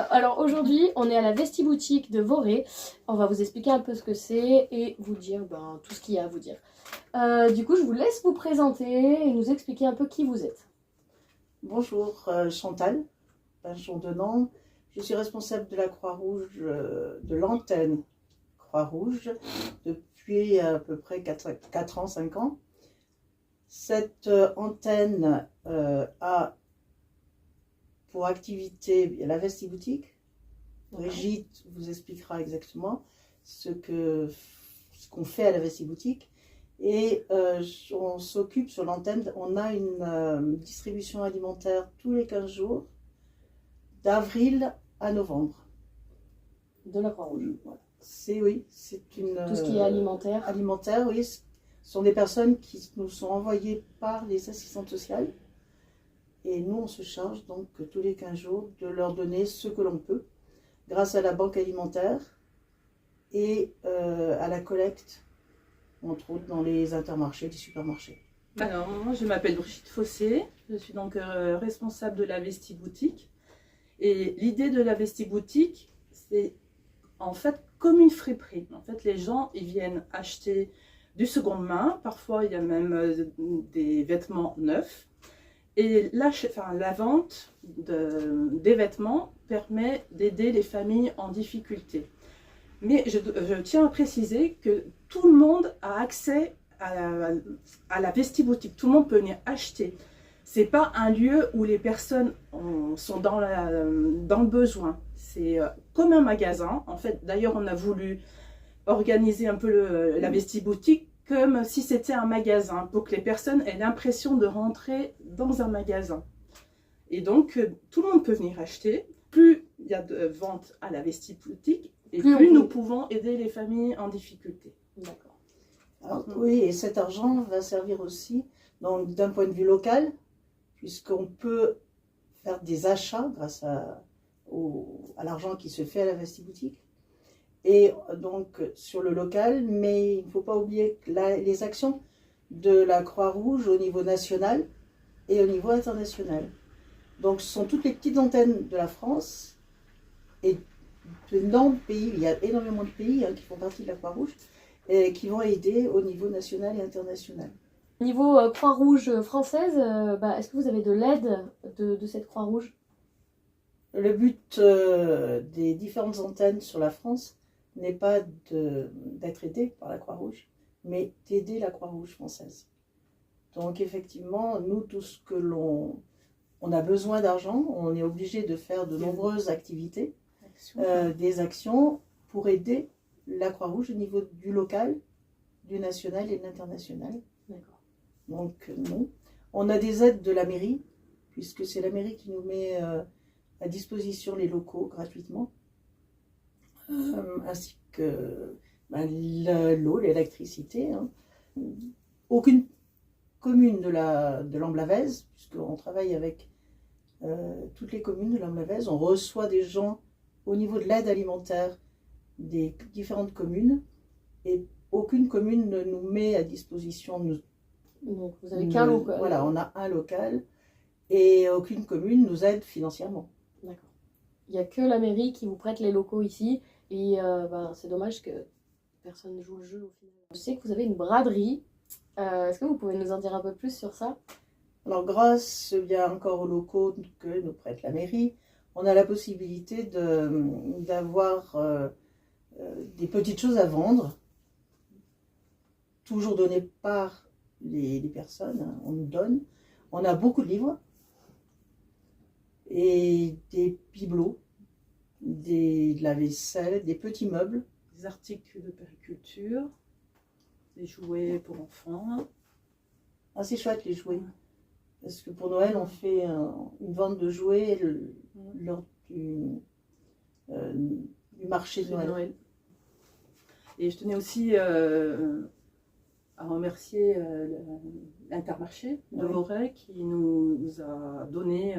Alors aujourd'hui, on est à la Vestiboutique de Voré. On va vous expliquer un peu ce que c'est et vous dire tout ce qu'il y a à vous dire. Du coup, je vous laisse vous présenter et nous expliquer un peu qui vous êtes. Bonjour, Chantal Pinchon-Denon. Je suis responsable de la Croix-Rouge, de l'antenne Croix-Rouge depuis à peu près 4 ans, 5 ans. Cette antenne a pour activité la Vestiboutique. Brigitte vous expliquera exactement ce qu'on fait à la Vestiboutique. Et on s'occupe sur l'antenne, on a une distribution alimentaire tous les 15 jours, d'avril à novembre. De la Croix-Rouge. Voilà. Oui, c'est une... Tout ce qui est alimentaire. Alimentaire, oui. Ce sont des personnes qui nous sont envoyées par les assistantes sociales. Et nous, on se charge donc tous les 15 jours de leur donner ce que l'on peut, grâce à la banque alimentaire et à la collecte, entre autres dans les intermarchés, les supermarchés. Alors, moi, je m'appelle Brigitte Fossé, je suis donc responsable de la Vestiboutique. Et l'idée de la Vestiboutique, c'est en fait comme une friperie. En fait, les gens, ils viennent acheter du seconde main, parfois il y a même des vêtements neufs. Et la vente des vêtements permet d'aider les familles en difficulté. Mais je tiens à préciser que tout le monde a accès à la Vestiboutique. Tout le monde peut venir acheter. Ce n'est pas un lieu où les personnes sont dans le besoin. C'est comme un magasin. En fait, d'ailleurs, on a voulu organiser un peu la Vestiboutique comme si c'était un magasin, pour que les personnes aient l'impression de rentrer dans un magasin. Et donc, tout le monde peut venir acheter. Plus il y a de ventes à la Vestiboutique, et plus nous pouvons aider les familles en difficulté. D'accord. Alors, oui, et cet argent va servir aussi d'un point de vue local, puisqu'on peut faire des achats grâce à l'argent qui se fait à la Vestiboutique. Et donc sur le local, mais il ne faut pas oublier que les actions de la Croix-Rouge au niveau national et au niveau international. Donc ce sont toutes les petites antennes de la France et d'énormes pays, il y a énormément de pays qui font partie de la Croix-Rouge et qui vont aider au niveau national et international. Niveau Croix-Rouge française, est-ce que vous avez de l'aide de cette Croix-Rouge? Le but des différentes antennes sur la France n'est pas d'être aidé par la Croix-Rouge, mais d'aider la Croix-Rouge française. Donc effectivement, nous, tout ce que on a besoin d'argent, on est obligé de faire de nombreuses activités, des actions pour aider la Croix-Rouge au niveau du local, du national et de l'international. D'accord. Donc non. On a des aides de la mairie, puisque c'est la mairie qui nous met à disposition les locaux gratuitement. Ainsi que l'eau, l'électricité. Aucune commune de l'Amblavaise, puisqu'on travaille avec toutes les communes de l'Amblavaise, on reçoit des gens au niveau de l'aide alimentaire des différentes communes, et aucune commune ne nous met à disposition. Donc vous n'avez qu'un local. Voilà, on a un local, et aucune commune nous aide financièrement. D'accord. Il n'y a que la mairie qui vous prête les locaux ici. Et c'est dommage que personne ne joue le jeu au final. Je sais que vous avez une braderie. Est-ce que vous pouvez nous en dire un peu plus sur ça? Alors grâce bien encore aux locaux que nous prête la mairie, on a la possibilité d'avoir des petites choses à vendre, toujours données par les personnes, on nous donne. On a beaucoup de livres et des bibelots, de la vaisselle, des petits meubles. Des articles de périculture, des jouets pour enfants. Ah, c'est chouette les jouets. Parce que pour Noël, on fait une vente de jouets lors du marché de Noël. Et je tenais aussi à remercier l'Intermarché de Voré qui nous a donné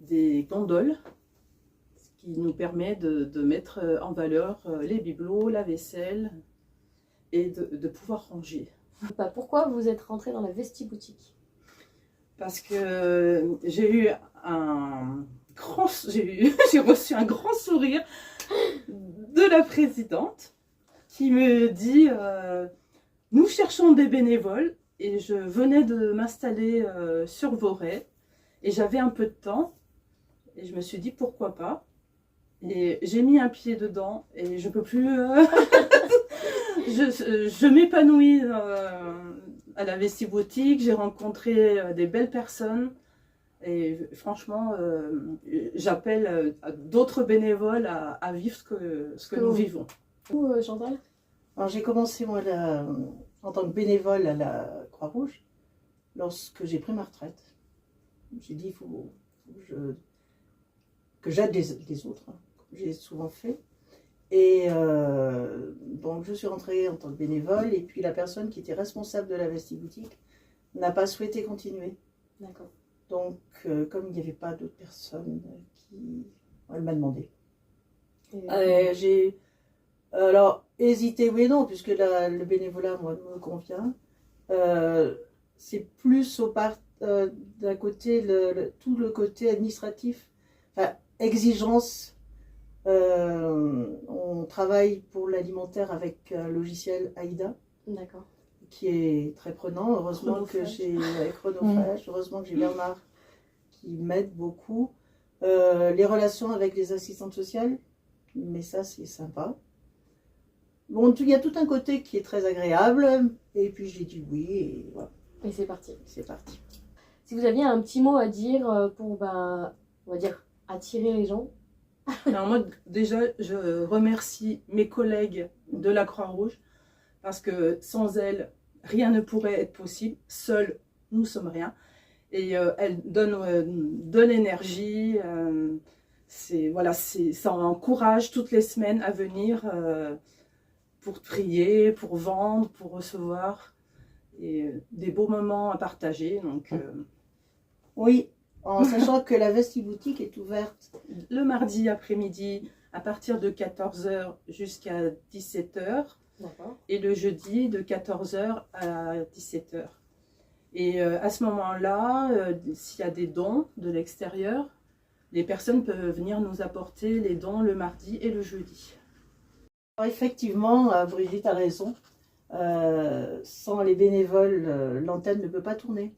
des gondoles, ce qui nous permet de mettre en valeur les bibelots, la vaisselle et de pouvoir ranger. Pourquoi vous êtes rentré dans la Vestiboutique? Parce que j'ai eu j'ai reçu un grand sourire de la présidente qui me dit nous cherchons des bénévoles, et je venais de m'installer sur Voray et j'avais un peu de temps et je me suis dit pourquoi pas, et j'ai mis un pied dedans et je peux plus je m'épanouis à la Vestiboutique. J'ai rencontré des belles personnes et franchement j'appelle d'autres bénévoles à vivre ce que nous vivons. Vous, Chantal? Alors j'ai commencé moi en tant que bénévole à la Croix-Rouge lorsque j'ai pris ma retraite. J'ai dit il faut que j'aide les autres, hein, comme j'ai souvent fait. Et donc je suis rentrée en tant que bénévole, et puis la personne qui était responsable de la Vestiboutique n'a pas souhaité continuer. D'accord. Donc comme il n'y avait pas d'autres personnes elle m'a demandé. J'ai alors hésité oui et non, puisque le bénévolat moi me convient. C'est plus d'un côté tout le côté administratif, enfin, exigence. On travaille pour l'alimentaire avec un logiciel AIDA. D'accord. Qui est très prenant. Heureusement que j'ai Chronophage, heureusement que j'ai Bernard qui m'aide beaucoup. Les relations avec les assistantes sociales, mais ça c'est sympa. Bon, il y a tout un côté qui est très agréable, et puis j'ai dit oui, et voilà. Et c'est parti. C'est parti. Si vous aviez un petit mot à dire pour, on va dire, attirer les gens. Alors moi, déjà, je remercie mes collègues de la Croix-Rouge, parce que sans elles, rien ne pourrait être possible. Seuls, nous sommes rien. Et elles donnent de l'énergie. Ça encourage toutes les semaines à venir pour prier, pour vendre, pour recevoir. Et des beaux moments à partager. Donc, oui, en sachant que la Vestiboutique est ouverte le mardi après-midi à partir de 14h jusqu'à 17h. D'accord. Et le jeudi de 14h à 17h. Et à ce moment-là, s'il y a des dons de l'extérieur, les personnes peuvent venir nous apporter les dons le mardi et le jeudi. Alors effectivement, Brigitte a raison. Sans les bénévoles, l'antenne ne peut pas tourner.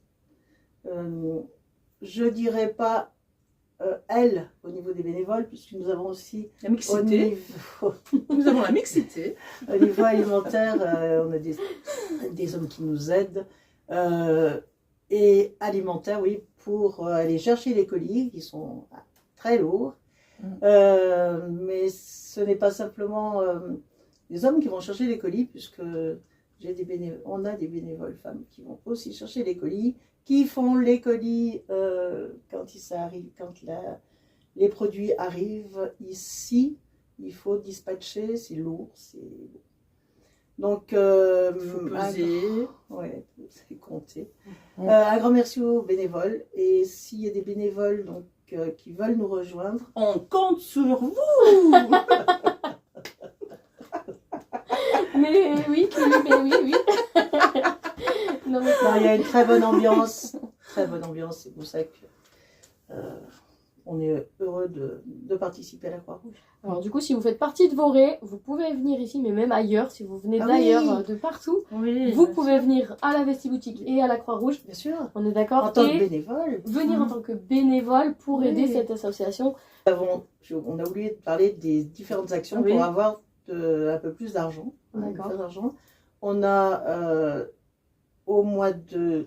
Je dirais pas elle au niveau des bénévoles, puisque nous avons aussi la mixité. Nous avons la mixité. Au niveau alimentaire, on a des hommes qui nous aident. Et alimentaire, oui, pour aller chercher les colis qui sont très lourds. Mais ce n'est pas simplement les hommes qui vont chercher les colis, puisque on a des bénévoles femmes qui vont aussi chercher les colis, qui font les colis quand les produits arrivent ici. Il faut dispatcher, c'est lourd, donc il faut peser. Ouais, c'est compter. Un grand merci aux bénévoles, et s'il y a des bénévoles donc qui veulent nous rejoindre, on compte sur vous. Mais oui. Non, il y a une très bonne ambiance, c'est pour ça que on est heureux de participer à la Croix-Rouge. Alors du coup, si vous faites partie de Voray, vous pouvez venir ici, mais même ailleurs, si vous venez d'ailleurs, oui. De partout, Oui, vous pouvez venir à la Vestiboutique et à la Croix-Rouge. Bien sûr. On est d'accord. En tant que bénévole. Venir en tant que bénévole pour aider cette association. On a oublié de parler des différentes actions pour avoir un peu plus d'argent. D'accord. On a au mois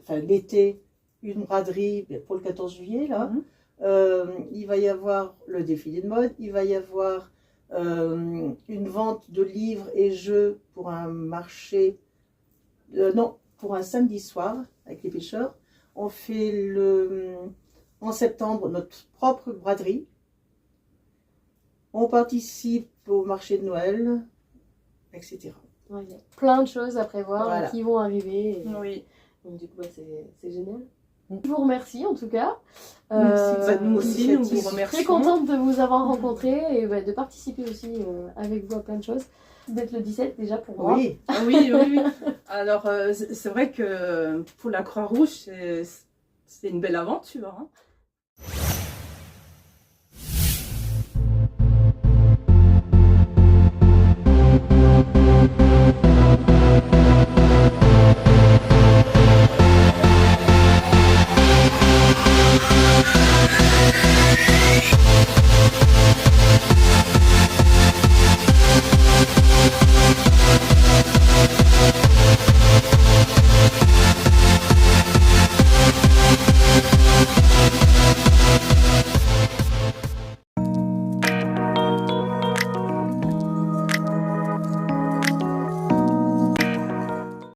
l'été une braderie pour le 14 juillet là. Il va y avoir le défilé de mode, il va y avoir une vente de livres et jeux pour un marché, pour un samedi soir avec les pêcheurs. On fait en septembre notre propre braderie. On participe au marché de Noël, etc. Ouais, il y a plein de choses à prévoir qui vont arriver. Oui. Donc du coup, c'est génial. Je vous remercie en tout cas. Nous aussi, nous vous remercions. Très contente de vous avoir rencontré et de participer aussi avec vous à plein de choses. D'être le 17 déjà pour moi. Oui. Oui. Alors, c'est vrai que pour la Croix-Rouge, c'est une belle aventure. Hein.